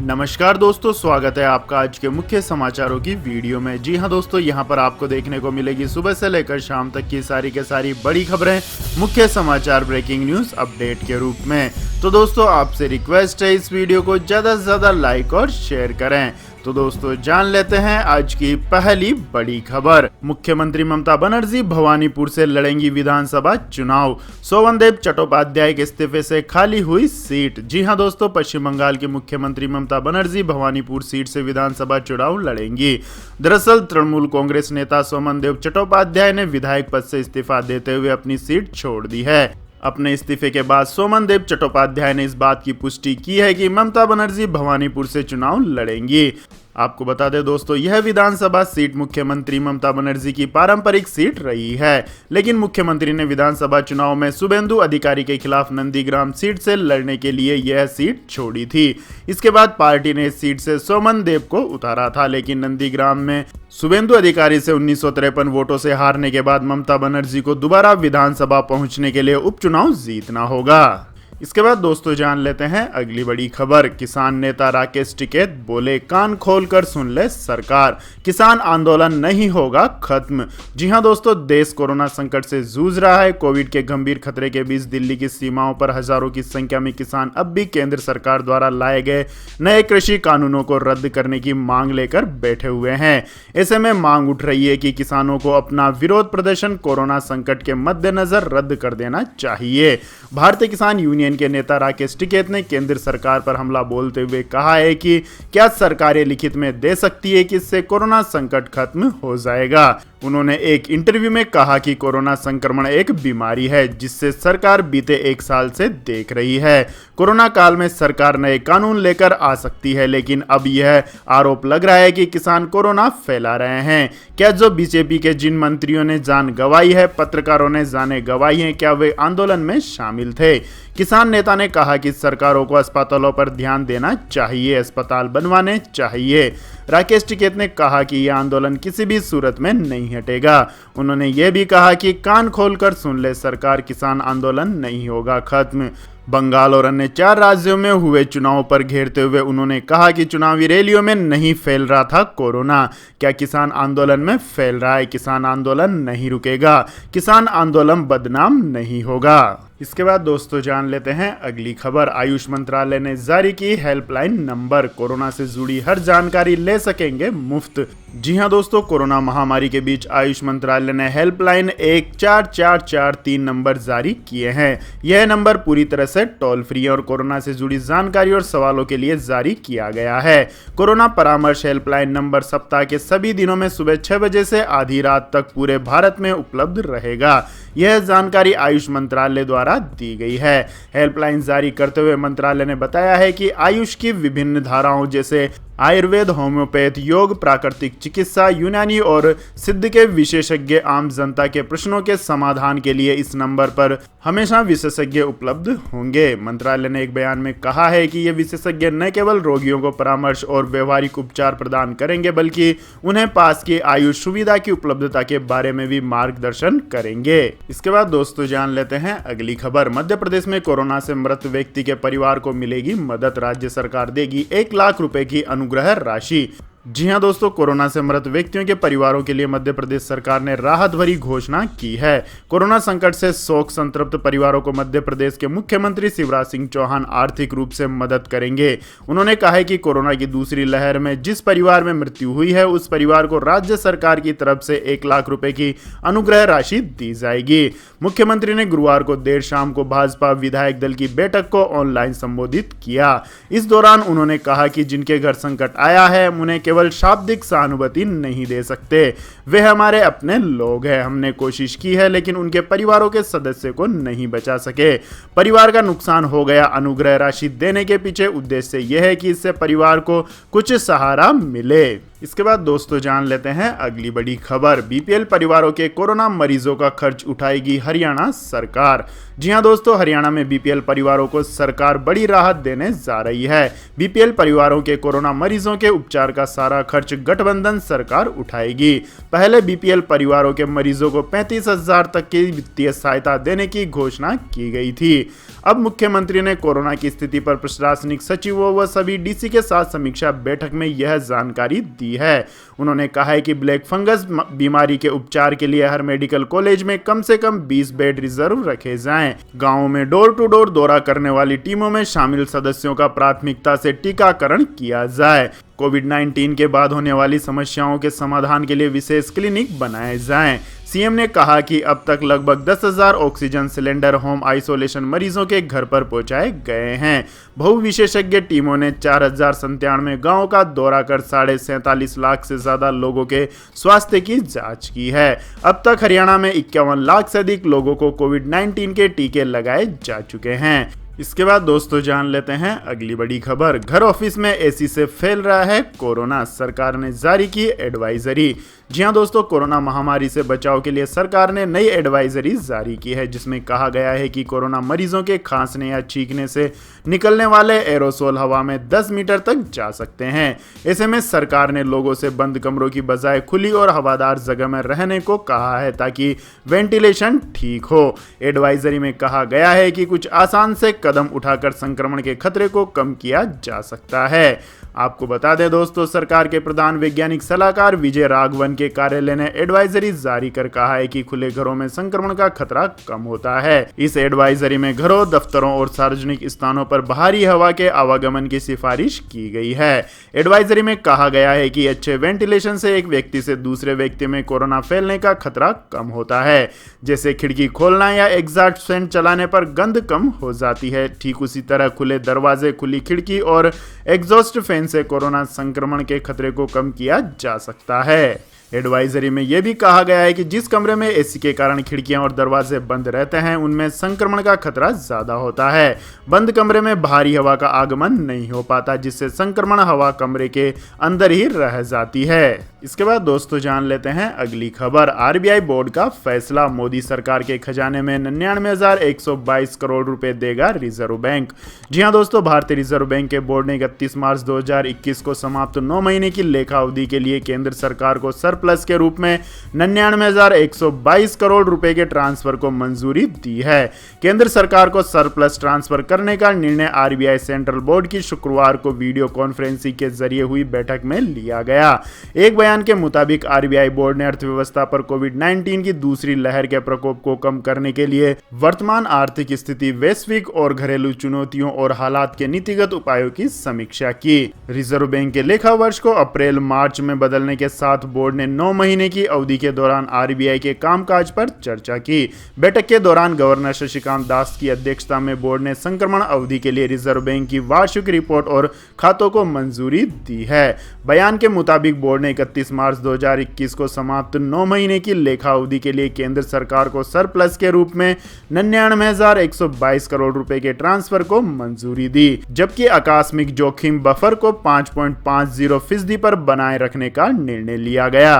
नमस्कार दोस्तों, स्वागत है आपका आज के मुख्य समाचारों की वीडियो में। जी हां दोस्तों, यहां पर आपको देखने को मिलेगी सुबह से लेकर शाम तक की सारी के सारी बड़ी खबरें मुख्य समाचार ब्रेकिंग न्यूज अपडेट के रूप में। तो दोस्तों, आपसे रिक्वेस्ट है इस वीडियो को ज़्यादा से ज़्यादा लाइक और शेयर करें। तो दोस्तों, जान लेते हैं आज की पहली बड़ी खबर। मुख्यमंत्री ममता बनर्जी भवानीपुर से लड़ेंगी विधानसभा चुनाव। सोवनदेव चट्टोपाध्याय के इस्तीफे से खाली हुई सीट। जी हां दोस्तों, पश्चिम बंगाल की मुख्यमंत्री ममता बनर्जी भवानीपुर सीट से विधानसभा चुनाव लड़ेंगी। दरअसल तृणमूल कांग्रेस नेता सोवनदेव चट्टोपाध्याय ने विधायक पद से इस्तीफा देते हुए अपनी सीट छोड़ दी है। अपने इस्तीफे के बाद सोवनदेव चट्टोपाध्याय ने इस बात की पुष्टि की है कि ममता बनर्जी भवानीपुर से चुनाव लड़ेंगी। आपको बता दें दोस्तों, यह विधानसभा सीट मुख्यमंत्री ममता बनर्जी की पारंपरिक सीट रही है, लेकिन मुख्यमंत्री ने विधानसभा चुनाव में शुभेंदु अधिकारी के खिलाफ नंदीग्राम सीट से लड़ने के लिए यह सीट छोड़ी थी। इसके बाद पार्टी ने इस सीट से सोवनदेव को उतारा था, लेकिन नंदीग्राम में शुभेंदु अधिकारी से 1953 वोटों से हारने के बाद ममता बनर्जी को दोबारा विधानसभा पहुंचने के लिए उपचुनाव जीतना होगा। इसके बाद दोस्तों, जान लेते हैं अगली बड़ी खबर। किसान नेता राकेश टिकैत बोले, कान खोलकर सुन ले सरकार, किसान आंदोलन नहीं होगा खत्म। जी हां दोस्तों, देश कोरोना संकट से जूझ रहा है। कोविड के गंभीर खतरे के बीच दिल्ली की सीमाओं पर हजारों की संख्या में किसान अब भी केंद्र सरकार द्वारा लाए गए नए कृषि कानूनों को रद्द करने की मांग लेकर बैठे हुए हैं। ऐसे में मांग उठ रही है कि किसानों को अपना विरोध प्रदर्शन कोरोना संकट के मद्देनजर रद्द कर देना चाहिए। भारतीय किसान यूनियन के नेता राकेश टिकैत ने केंद्र सरकार पर हमला बोलते हुए कहा है कि क्या सरकारें लिखित में दे सकती है कि इससे कोरोना संकट खत्म हो जाएगा। उन्होंने एक इंटरव्यू में कहा कि कोरोना संक्रमण एक बीमारी है जिससे सरकार बीते 1 साल से देख रही है। कोरोना काल में सरकार नए कानून लेकर आ सकती है, लेकिन अब यह आरोप लग रहा है कि किसान कोरोना फैला रहे हैं। क्या जो बीजेपी के जिन मंत्रियों ने जान गंवाई है, पत्रकारों ने जाने गंवाई है, क्या वे आंदोलन में शामिल थे? किसान नेता ने कहा कि सरकारों को अस्पतालों पर ध्यान देना चाहिए, अस्पताल बनवाने चाहिए। राकेश टिकैत ने कहा कि यह आंदोलन किसी भी सूरत में नहीं हटेगा। उन्होंने यह भी कहा कि कान खोलकर सुन ले सरकार, किसान आंदोलन नहीं होगा खत्म। बंगाल और अन्य 4 राज्यों में हुए चुनाव पर घेरते हुए उन्होंने कहा कि चुनावी रैलियों में नहीं फैल रहा था कोरोना, क्या किसान आंदोलन में फैल रहा है? किसान आंदोलन नहीं रुकेगा, किसान आंदोलन बदनाम नहीं होगा। इसके बाद दोस्तों, जान लेते हैं अगली खबर। आयुष मंत्रालय ने जारी की हेल्पलाइन नंबर, कोरोना से जुड़ी हर जानकारी ले सकेंगे मुफ्त। जी हां दोस्तों, कोरोना महामारी के बीच आयुष मंत्रालय ने हेल्पलाइन 14443 नंबर जारी किए हैं। यह नंबर पूरी तरह से टोल फ्री है और कोरोना से जुड़ी जानकारी और सवालों के लिए जारी किया गया है। कोरोना परामर्श हेल्पलाइन नंबर सप्ताह के सभी दिनों में सुबह 6 बजे से आधी रात तक पूरे भारत में उपलब्ध रहेगा। यह जानकारी आयुष मंत्रालय द्वारा दी गई है। हेल्पलाइन जारी करते हुए मंत्रालय ने बताया है कि आयुष की विभिन्न धाराओं जैसे आयुर्वेद, होम्योपैथ, योग, प्राकृतिक चिकित्सा, यूनानी और सिद्ध के विशेषज्ञ आम जनता के प्रश्नों के समाधान के लिए इस नंबर पर हमेशा विशेषज्ञ उपलब्ध होंगे। मंत्रालय ने एक बयान में कहा है कि ये विशेषज्ञ न केवल रोगियों को परामर्श और व्यवहारिक उपचार प्रदान करेंगे, बल्कि उन्हें पास की आयुष सुविधा की उपलब्धता के बारे में भी मार्गदर्शन करेंगे। इसके बाद दोस्तों, जान लेते हैं अगली खबर। मध्य प्रदेश में कोरोना से मृत व्यक्ति के परिवार को मिलेगी मदद, राज्य सरकार देगी 1 लाख रुपए की अनुग्रह राशि। जी हां दोस्तों, कोरोना से मृत व्यक्तियों के परिवारों के लिए मध्य प्रदेश सरकार ने राहत भरी घोषणा की है। कोरोना संकट से शोक संतप्त परिवारों को मध्य प्रदेश के मुख्यमंत्री शिवराज सिंह चौहान आर्थिक रूप से मदद करेंगे। उन्होंने कहा है कि कोरोना की दूसरी लहर में जिस परिवार में मृत्यु हुई है, उस परिवार को राज्य सरकार की तरफ से 1 लाख रुपए की अनुग्रह राशि दी जाएगी। मुख्यमंत्री ने गुरुवार को देर शाम को भाजपा विधायक दल की बैठक को ऑनलाइन संबोधित किया। इस दौरान उन्होंने कहा कि जिनके घर संकट आया है, उन्हें केवल शाब्दिक सहानुभूति नहीं दे सकते, वे हमारे अपने लोग हैं। हमने कोशिश की है, लेकिन उनके परिवारों के सदस्य को नहीं बचा सके। परिवार का नुकसान हो गया। अनुग्रह राशि देने के पीछे उद्देश्य यह है कि इससे परिवार को कुछ सहारा मिले। इसके बाद दोस्तों, जान लेते हैं अगली बड़ी खबर। बीपीएल परिवारों के कोरोना मरीजों का खर्च उठाएगी हरियाणा सरकार। जी हां दोस्तों, हरियाणा में बीपीएल परिवारों को सरकार बड़ी राहत देने जा रही है। बीपीएल परिवारों के कोरोना मरीजों के उपचार का सारा खर्च गठबंधन सरकार उठाएगी। पहले बीपीएल परिवारों के मरीजों को 35,000 तक की वित्तीय सहायता देने की घोषणा की गई थी। अब मुख्यमंत्री ने कोरोना की स्थिति पर प्रशासनिक सचिवों व सभी डीसी के साथ समीक्षा बैठक में यह जानकारी दी है। उन्होंने कहा है कि ब्लैक फंगस बीमारी के उपचार के लिए हर मेडिकल कॉलेज में कम से कम 20 बेड रिजर्व रखे जाएं। गांवों में डोर टू डोर दौरा करने वाली टीमों में शामिल सदस्यों का प्राथमिकता से टीकाकरण किया जाए। कोविड-19 के बाद होने वाली समस्याओं के समाधान के लिए विशेष क्लिनिक बनाए जाएं। सीएम ने कहा कि अब तक लगभग 10,000 ऑक्सीजन सिलेंडर होम आइसोलेशन मरीजों के घर पर पहुंचाए गए हैं। बहुविशेषज्ञ टीमों ने 4097 गांवों का दौरा कर 47.5 लाख से ज्यादा लोगों के स्वास्थ्य की जांच की है। अब तक हरियाणा में 51 लाख से अधिक लोगों को कोविड-19 के टीके लगाए जा चुके हैं। इसके बाद दोस्तों जान लेते हैं अगली बड़ी खबर। घर ऑफिस में एसी से फैल रहा है कोरोना, सरकार ने जारी की एडवाइजरी। जी हां दोस्तों, कोरोना महामारी से बचाव के लिए सरकार ने नई एडवाइजरी जारी की है, जिसमें कहा गया है कि कोरोना मरीजों के खांसने या छींकने से निकलने वाले एरोसोल हवा में 10 मीटर तक जा सकते हैं। ऐसे में सरकार ने लोगों से बंद कमरों की बजाय खुली और हवादार जगह में रहने को कहा है ताकि वेंटिलेशन ठीक हो। एडवाइजरी में कहा गया है कि कुछ आसान से कदम उठाकर संक्रमण के खतरे को कम किया जा सकता है। आपको बता दें दोस्तों, सरकार के प्रधान वैज्ञानिक सलाहकार विजय राघवन के कार्यालय ने एडवाइजरी जारी कर कहा है कि खुले घरों में संक्रमण का खतरा कम होता है। इस एडवाइजरी में घरों, दफ्तरों और सार्वजनिक स्थानों पर बाहरी हवा के आवागमन की सिफारिश की गई है। एडवाइजरी में कहा गया है कि अच्छे वेंटिलेशन से एक व्यक्ति से दूसरे व्यक्ति में कोरोना फैलने का खतरा कम होता है। जैसे खिड़की खोलना या एग्जॉस्ट फैन चलाने पर गंध कम हो जाती है, ठीक उसी तरह खुले दरवाजे, खुली खिड़की और एग्जॉस्ट फैन से कोरोना संक्रमण के खतरे को कम किया जा सकता है। एडवाइजरी में यह भी कहा गया है कि जिस कमरे में एसी के कारण खिड़कियां और दरवाजे बंद रहते हैं उनमें संक्रमण का खतरा ज्यादा होता है। बंद कमरे में बाहरी हवा का आगमन नहीं हो पाता, जिससे संक्रमण हवा कमरे के अंदर ही रह जाती है। इसके बाद दोस्तों जान लेते हैं अगली खबर। आरबीआई बोर्ड का फैसला, मोदी सरकार के खजाने में 99,122 करोड़ रुपए देगा रिजर्व बैंक। जी हां दोस्तों, भारतीय रिजर्व बैंक के बोर्ड ने 31 मार्च 2021 को समाप्त 9 महीने की लेखा अवधि के लिए केंद्र सरकार को सरप्लस के रूप में 99,122 करोड़ रुपए के ट्रांसफर को मंजूरी दी है। केंद्र सरकार को सरप्लस ट्रांसफर करने का निर्णय आरबीआई सेंट्रल बोर्ड की शुक्रवार को वीडियो कॉन्फ्रेंसिंग के जरिए हुई बैठक में लिया गया। एक बयान के मुताबिक आरबीआई बोर्ड ने अर्थव्यवस्था पर कोविड-19 की दूसरी लहर के प्रकोप को कम करने के लिए वर्तमान आर्थिक स्थिति, वैश्विक और घरेलू चुनौतियों और हालात के नीतिगत उपायों की समीक्षा की। रिजर्व बैंक के लेखा वर्ष को अप्रैल मार्च में बदलने के साथ बोर्ड ने 9 महीने की अवधि के दौरान आरबीआई के कामकाज पर चर्चा की। बैठक के दौरान गवर्नर शशिकांत दास की अध्यक्षता में बोर्ड ने संक्रमण अवधि के लिए रिजर्व बैंक की वार्षिक रिपोर्ट और खातों को मंजूरी दी है। बयान के मुताबिक बोर्ड ने 31 मार्च 2021 को समाप्त 9 महीने की लेखा अवधि के लिए केंद्र सरकार को सरप्लस के रूप में 99,122 करोड़ रुपए के ट्रांसफर को मंजूरी दी, जबकि आकस्मिक जोखिम बफर को 5.50% पर बनाए रखने का निर्णय लिया गया।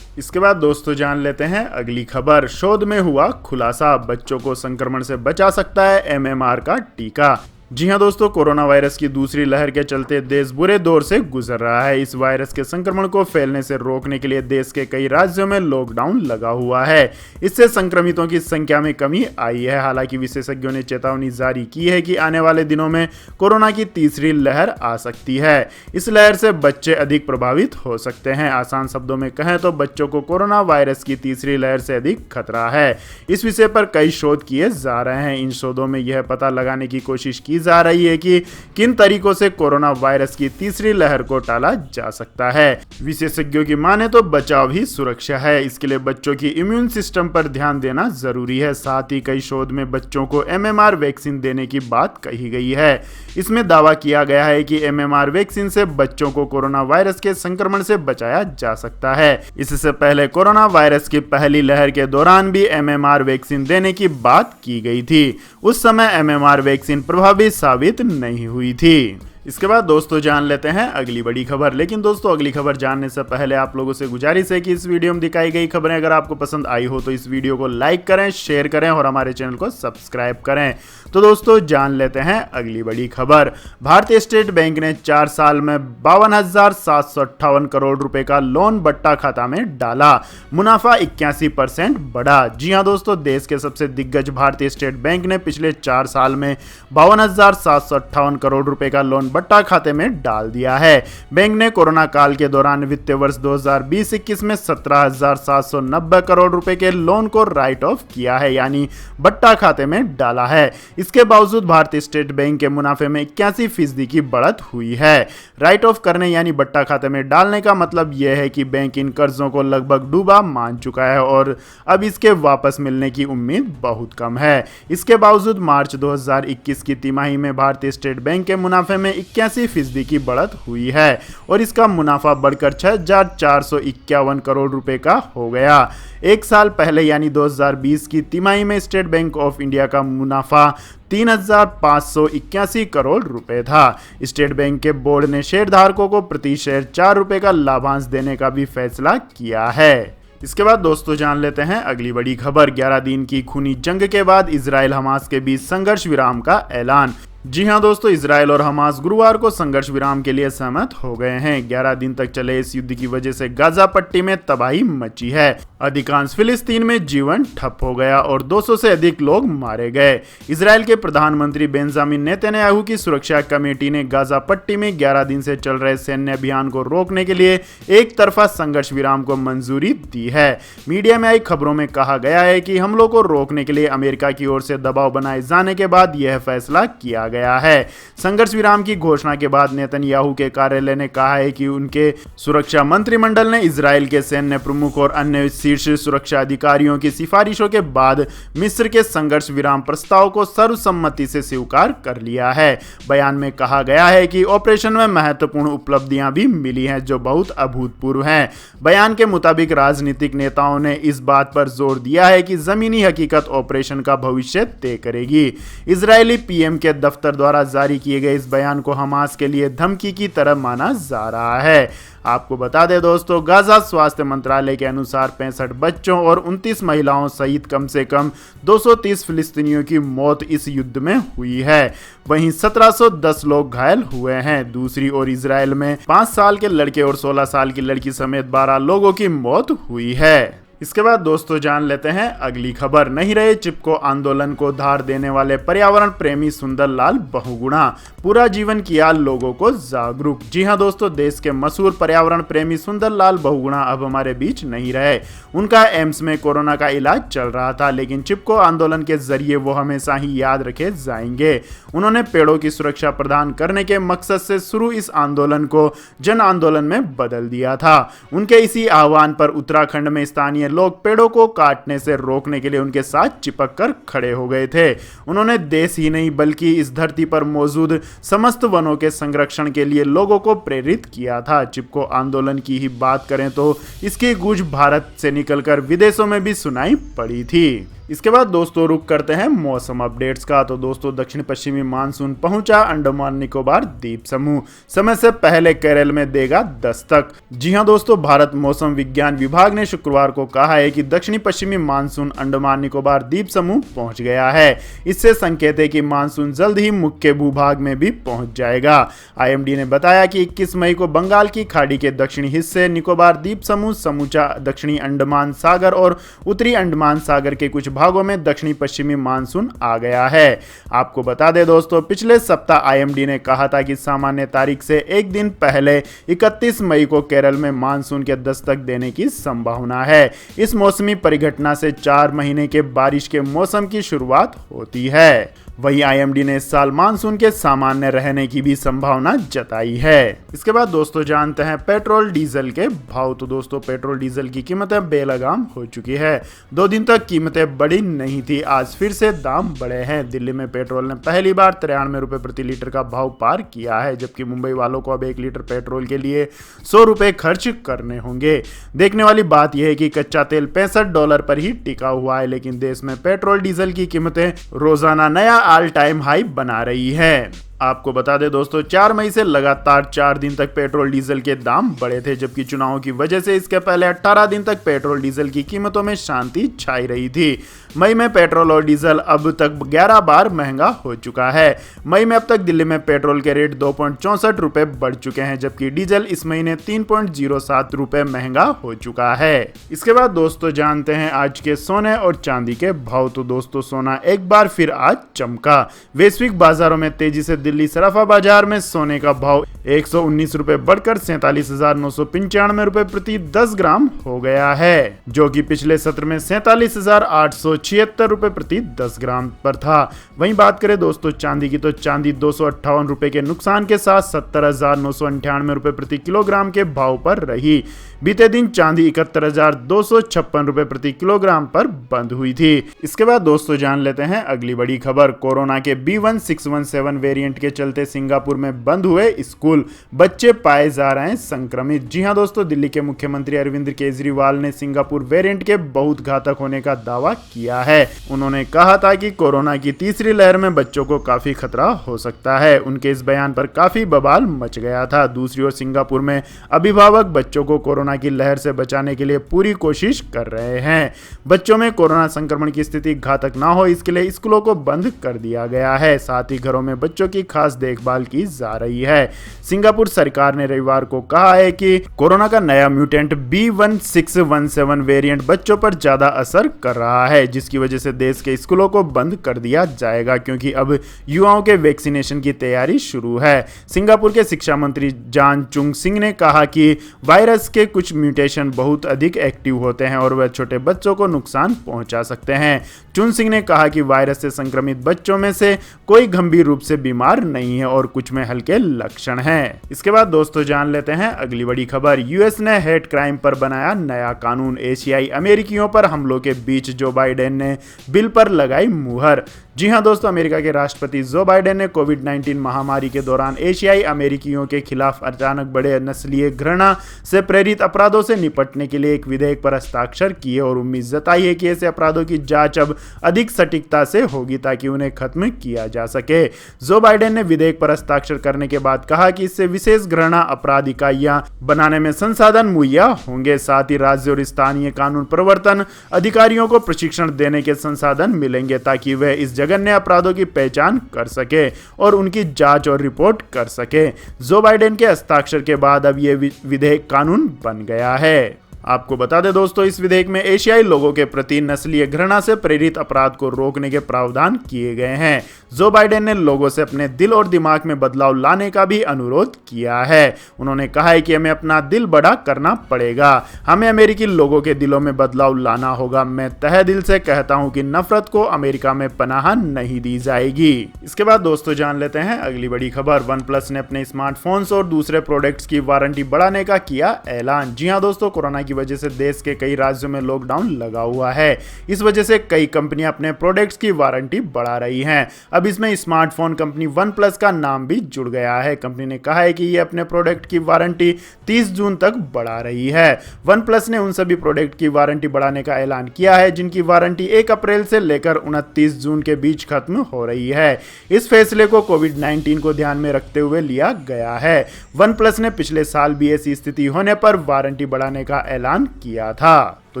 इसके बाद दोस्तों जान लेते हैं अगली खबर। शोध में हुआ खुलासा, बच्चों को संक्रमण से बचा सकता है एमएमआर का टीका। जी हां दोस्तों, कोरोना वायरस की दूसरी लहर के चलते देश बुरे दौर से गुजर रहा है। इस वायरस के संक्रमण को फैलने से रोकने के लिए देश के कई राज्यों में लॉकडाउन लगा हुआ है। इससे संक्रमितों की संख्या में कमी आई है। हालांकि विशेषज्ञों ने चेतावनी जारी की है कि आने वाले दिनों में कोरोना की तीसरी लहर आ सकती है। इस लहर से बच्चे अधिक प्रभावित हो सकते हैं। आसान शब्दों में कहें तो बच्चों को कोरोना वायरस की तीसरी लहर से अधिक खतरा है। इस विषय पर कई शोध किए जा रहे हैं। इन शोधों में यह पता लगाने की कोशिश की जा रही है कि किन तरीकों से कोरोना वायरस की तीसरी लहर को टाला जा सकता है। विशेषज्ञों की माने तो बचाव ही सुरक्षा है। इसके लिए बच्चों की इम्यून सिस्टम पर ध्यान देना जरूरी है। साथ ही कई शोध में बच्चों को एमएमआर वैक्सीन देने की बात कही गई है। इसमें दावा किया गया है कि एमएमआर वैक्सीन से बच्चों को कोरोना वायरस के संक्रमण से बचाया जा सकता है। इससे पहले कोरोना वायरस की पहली लहर के दौरान भी एमएमआर वैक्सीन देने की बात की गई थी। उस समय एमएमआर वैक्सीन प्रभावी साबित नहीं हुई थी। इसके बाद दोस्तों जान लेते हैं अगली बड़ी खबर। लेकिन दोस्तों अगली खबर जानने से पहले आप लोगों से गुजारिश है कि इस वीडियो में दिखाई गई खबरें अगर आपको पसंद आई हो तो इस वीडियो को लाइक करें, शेयर करें और हमारे चैनल को सब्सक्राइब करें। तो दोस्तों जान लेते हैं अगली बड़ी खबर। भारतीय स्टेट बैंक ने 4 साल में 52,758 करोड़ रुपए का लोन बट्टा खाता में डाला, मुनाफा 81% बढ़ा। जी हां दोस्तों, देश के सबसे दिग्गज भारतीय स्टेट बैंक ने पिछले 4 साल में 52,758 करोड़ रुपए का लोन बट्टा खाते में डाल दिया है। बैंक ने कोरोना काल के दौरान वित्तीय वर्ष 2020-21 में 17,790 करोड़ रुपए के लोन को राइट ऑफ किया है, यानी बट्टा खाते में डाला है। इसके बावजूद भारतीय स्टेट बैंक के मुनाफे में 81% की बढ़त हुई है। राइट ऑफ करने यानी बट्टा खाते में डालने का मतलब यह है कि बैंक इन कर्जों को लगभग डूबा मान चुका है और अब इसके वापस मिलने की उम्मीद बहुत कम है। इसके बावजूद मार्च 2021 की तिमाही में भारतीय स्टेट बैंक के मुनाफे में 81% की बढ़त हुई है और इसका मुनाफा बढ़कर 6,451 करोड़ रुपए का हो गया। एक साल पहले यानी 2020 की तिमाही में स्टेट बैंक ऑफ इंडिया का मुनाफा 3,581 करोड़ रुपए था। स्टेट बैंक के बोर्ड ने शेयरधारकों को प्रति शेयर 4 रुपए का लाभांश देने का भी फैसला किया है। इसके बाद दोस्तों जान लेते हैं अगली बड़ी खबर। 11 दिन की खूनी जंग के बाद इजराइल हमास के बीच संघर्ष विराम का ऐलान। जी हां दोस्तों, इजराइल और हमास गुरुवार को संघर्ष विराम के लिए सहमत हो गए हैं। 11 दिन तक चले इस युद्ध की वजह से गाजा पट्टी में तबाही मची है। अधिकांश फिलिस्तीन में जीवन ठप हो गया और 200 से अधिक लोग मारे गए। इजराइल के प्रधानमंत्री बेंजामिन नेतन्याहू की सुरक्षा कमेटी ने गाजा पट्टी में 11 दिन से चल रहे सैन्य अभियान को रोकने के लिए एक तरफा संघर्ष विराम को मंजूरी दी है। मीडिया में आई खबरों में कहा गया है कि हमलों को रोकने के लिए अमेरिका की ओर से दबाव बनाए जाने के बाद यह फैसला किया गया है। संघर्ष विराम की घोषणा के बाद नेतन्याहू के कार्यालय ने कहा है कि उनके सुरक्षा मंत्रिमंडल ने इजराइल के सैन्य प्रमुख और अन्य शीर्ष सुरक्षा अधिकारियों की सिफारिशों के बाद मिस्र के संघर्ष विराम प्रस्ताव को सर्वसम्मति से स्वीकार कर लिया है। बयान में कहा गया है कि ऑपरेशन में महत्वपूर्ण उपलब्धियां भी मिली हैं जो बहुत अभूतपूर्व हैं। बयान के मुताबिक राजनीतिक नेताओं ने इस बात पर जोर दिया है कि जमीनी हकीकत ऑपरेशन का भविष्य तय करेगी। इजरायली पीएम के दफ्तर द्वारा जारी किए गए इस बयान को हमास के लिए धमकी की तरह माना जा रहा है। आपको बता दें दोस्तों, गाजा स्वास्थ्य मंत्रालय के अनुसार 65 बच्चों और 29 महिलाओं सहित कम से कम 230 फिलिस्तीनियों की मौत इस युद्ध में हुई है। वहीं 1710 लोग घायल हुए हैं। दूसरी ओर इजराइल में 5 साल के लड़के और 16 साल की लड़की समेत 12 लोगों की मौत हुई है। इसके बाद दोस्तों जान लेते हैं अगली खबर। नहीं रहे चिपको आंदोलन को धार देने वाले पर्यावरण प्रेमी सुंदरलाल बहुगुणा, पूरा जीवन किया लोगों को जागरूक। जी हां दोस्तों, देश के मशहूर पर्यावरण प्रेमी सुंदरलाल बहुगुणा अब हमारे बीच नहीं रहे। उनका एम्स में कोरोना का इलाज चल रहा था, लेकिन चिपको आंदोलन के जरिए वो हमेशा ही याद रखे जाएंगे। उन्होंने पेड़ों की सुरक्षा प्रदान करने के मकसद से शुरू इस आंदोलन को जन आंदोलन में बदल दिया था। उनके इसी आह्वान पर उत्तराखंड में स्थानीय लोग पेड़ों को काटने से रोकने के लिए उनके साथ चिपक कर खड़े हो गए थे। उन्होंने देश ही नहीं बल्कि इस धरती पर मौजूद समस्त वनों के संरक्षण के लिए लोगों को प्रेरित किया था। चिपको आंदोलन की ही बात करें तो इसकी गूंज भारत से निकलकर विदेशों में भी सुनाई पड़ी थी। इसके बाद दोस्तों रुक करते हैं मौसम अपडेट्स का। तो दोस्तों दक्षिण पश्चिमी मानसून पहुंचा अंडमान निकोबार द्वीप समूह, समय से पहले केरल में देगा दस्तक। जी हां दोस्तों, भारत मौसम विज्ञान विभाग ने शुक्रवार को कहा है कि दक्षिणी पश्चिमी मानसून अंडमान निकोबार द्वीप समूह पहुंच गया है। इससे संकेत है कि मानसून जल्द ही मुख्य भूभाग में भी पहुंच जाएगा। IMD ने बताया कि 21 मई को बंगाल की खाड़ी के दक्षिणी हिस्से निकोबार द्वीप समूह, समूचा दक्षिणी अंडमान सागर और उत्तरी अंडमान सागर के कुछ भागों में दक्षिणी पश्चिमी मानसून आ गया है। आपको बता दें दोस्तों, पिछले सप्ताह IMD ने कहा था कि सामान्य तारीख से एक दिन पहले 31 मई को केरल में मानसून के दस्तक देने की संभावना है। इस मौसमी परिघटना से 4 महीने के बारिश के मौसम की शुरुआत होती है। वहीं IMD ने इस साल मानसून के सामान्य रहने की भी संभावना जताई है। इसके बाद दोस्तों जानते हैं पेट्रोल डीजल के भाव। तो दोस्तों पेट्रोल डीजल की कीमतें बेलगाम हो चुकी है। 2 दिन तक कीमतें बढ़ी नहीं थी, आज फिर से दाम बढ़े हैं। दिल्ली में पेट्रोल ने पहली बार 93 रुपए प्रति लीटर का भाव पार किया है, जबकि मुंबई वालों को अब 1 लीटर पेट्रोल के लिए 100 रुपए खर्च करने होंगे। देखने वाली बात यह है कि कच्चा तेल $65 पर ही टिका हुआ है, लेकिन देश में पेट्रोल डीजल की कीमतें रोजाना नया ऑल टाइम हाई बना रही है। आपको बता दें दोस्तों 4 मई से लगातार 4 दिन तक पेट्रोल डीजल के दाम बढ़े थे, जबकि चुनावों की वजह से इसके पहले 18 दिन तक पेट्रोल डीजल की कीमतों में शांति छाई रही थी। मई में पेट्रोल और डीजल अब तक 11 बार महंगा हो चुका है। मई में अब तक दिल्ली में पेट्रोल के रेट 2.64 रुपए बढ़ चुके हैं, जबकि डीजल इस महीने 3.07 रुपए महंगा हो चुका है। इसके बाद दोस्तों जानते हैं आज के सोने और चांदी के भाव। तो दोस्तों सोना एक बार फिर आज चमका। वैश्विक बाजारों में तेजी से दिल्ली सराफा बाजार में सोने का भाव 119 रुपए बढ़कर 47,995 रुपए प्रति 10 ग्राम हो गया है, जो कि पिछले सत्र में 47,876 रुपए प्रति 10 ग्राम पर था। वहीं बात करें दोस्तों चांदी की, तो चांदी 258 रुपए के नुकसान के साथ 70,998 रुपए प्रति किलोग्राम के भाव पर रही। बीते दिन चांदी 71,256 रुपए प्रति किलोग्राम पर बंद हुई थी। इसके बाद दोस्तों जान लेते हैं अगली बड़ी खबर। कोरोना के B1617 वेरिएंट के चलते सिंगापुर में बंद हुए स्कूल, बच्चे पाए जा रहे हैं संक्रमित। जी हां दोस्तों, दिल्ली के मुख्यमंत्री अरविंद केजरीवाल ने सिंगापुर वेरिएंट के बहुत घातक होने का दावा किया है। उन्होंने कहा था कि कोरोना की तीसरी लहर में बच्चों को काफी खतरा हो सकता है। उनके इस बयान पर काफी बवाल मच गया था। दूसरी ओर सिंगापुर में अभिभावक बच्चों को कोरोना की लहर से बचाने के लिए पूरी कोशिश कर रहे हैं। बच्चों में कोरोना संक्रमण की स्थिति घातक ना हो, इसके लिए स्कूलों को बंद कर दिया गया है। साथ ही घरों में बच्चों की खास देखभाल की जा रही है। सिंगापुर सरकार ने रविवार को कहा है कि कोरोना का नया म्यूटेंट B1617 वेरिएंट बच्चों पर ज्यादा असर कर रहा है, जिसकी वजह से देश के स्कूलों को बंद कर दिया जाएगा, क्योंकि अब युवाओं के वैक्सीनेशन की तैयारी शुरू है। सिंगापुर के शिक्षा मंत्री जान चुंग सिंह ने कहा कि वायरस के कुछ म्यूटेशन बहुत अधिक एक्टिव होते हैं और वह छोटे बच्चों को नुकसान पहुंचा सकते हैं। चुन सिंह ने कहा कि वायरस से संक्रमित बच्चों में से कोई गंभीर रूप से बीमार नहीं है और कुछ में हल्के लक्षण हैं। इसके बाद दोस्तों जान लेते हैं अगली बड़ी खबर। यूएस ने हेट क्राइम पर बनाया नया कानून। एशियाई अमेरिकियों पर हमलों के बीच जो बाइडेन ने बिल पर लगाई मुहर। जी हां दोस्तों, अमेरिका के राष्ट्रपति जो बाइडेन ने कोविड-19 महामारी के दौरान एशियाई अमेरिकियों के खिलाफ अचानक बढ़े नस्लीय घृणा से प्रेरित अपराधों से निपटने के लिए एक विधेयक पर हस्ताक्षर किए और उम्मीद जताई है कि ऐसे अपराधों की जांच अब अधिक सटीकता से होगी ताकि उन्हें खत्म किया जा सके। जो बाइडेन ने विधेयक पर हस्ताक्षर करने के बाद कहा कि इससे विशेष घृणा अपराध इकाइयां बनाने में संसाधन मुहैया होंगे। साथ ही राज्य और स्थानीय कानून प्रवर्तन अधिकारियों को प्रशिक्षण देने के संसाधन मिलेंगे ताकि वे इस जघन्य अपराधों की पहचान कर सके और उनकी जांच और रिपोर्ट कर सके। जो बाइडेन के हस्ताक्षर के बाद अब यह विधेयक कानून बन गया है। आपको बता दें दोस्तों, इस विधेयक में एशियाई लोगों के प्रति नस्लीय घृणा से प्रेरित अपराध को रोकने के प्रावधान किए गए हैं। जो बाइडेन ने लोगों से अपने दिल और दिमाग में बदलाव लाने का भी अनुरोध किया है। उन्होंने कहा है कि हमें अपना दिल बड़ा करना पड़ेगा, हमें अमेरिकी लोगों के दिलों में बदलाव लाना होगा। मैं तहे दिल से कहता हूं कि नफरत को अमेरिका में पनाह नहीं दी जाएगी। इसके बाद दोस्तों जान लेते हैं अगली बड़ी खबर। वन प्लस ने अपने स्मार्टफोन्स और दूसरे प्रोडक्ट्स की वारंटी बढ़ाने का किया ऐलान। जी हां दोस्तों, कोरोना की वजह से देश के कई राज्यों में लॉकडाउन लगा हुआ है। इस वजह से कई कंपनियां अपने प्रोडक्ट्स की वारंटी बढ़ा रही हैं। अब इसमें स्मार्टफोन कंपनी वन प्लस का नाम भी जुड़ गया है। कंपनी ने कहा है कि ये अपने प्रोडक्ट की वारंटी 30 जून तक बढ़ा रही है। वन प्लस ने उन सभी प्रोडक्ट की वारंटी बढ़ाने का ऐलान किया है जिनकी वारंटी 1 अप्रैल से लेकर 29 जून के बीच खत्म हो रही है। इस फैसले को कोविड-19 को ध्यान में रखते हुए लिया गया है। वन प्लस ने पिछले साल भी ऐसी स्थिति होने पर वारंटी बढ़ाने का ऐलान किया था। तो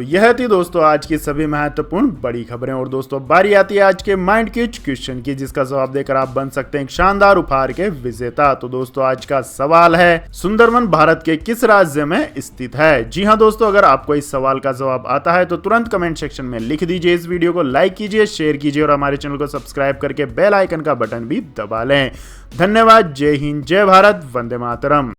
यह थी दोस्तों आज की सभी महत्वपूर्ण बड़ी खबरें। और दोस्तों बारी आती है आज के माइंड क्यूज क्वेश्चन की, जिसका जवाब देकर आप बन सकते हैं एक शानदार उपहार के विजेता। तो दोस्तों आज का सवाल है, सुंदरवन भारत के किस राज्य में स्थित है? जी हां दोस्तों, अगर आपको इस सवाल का जवाब आता है तो तुरंत कमेंट सेक्शन में लिख दीजिए। इस वीडियो को लाइक कीजिए, शेयर कीजिए और हमारे चैनल को सब्सक्राइब करके बेल आइकन का बटन भी दबा लें। धन्यवाद। जय हिंद, जय भारत, वंदे मातरम।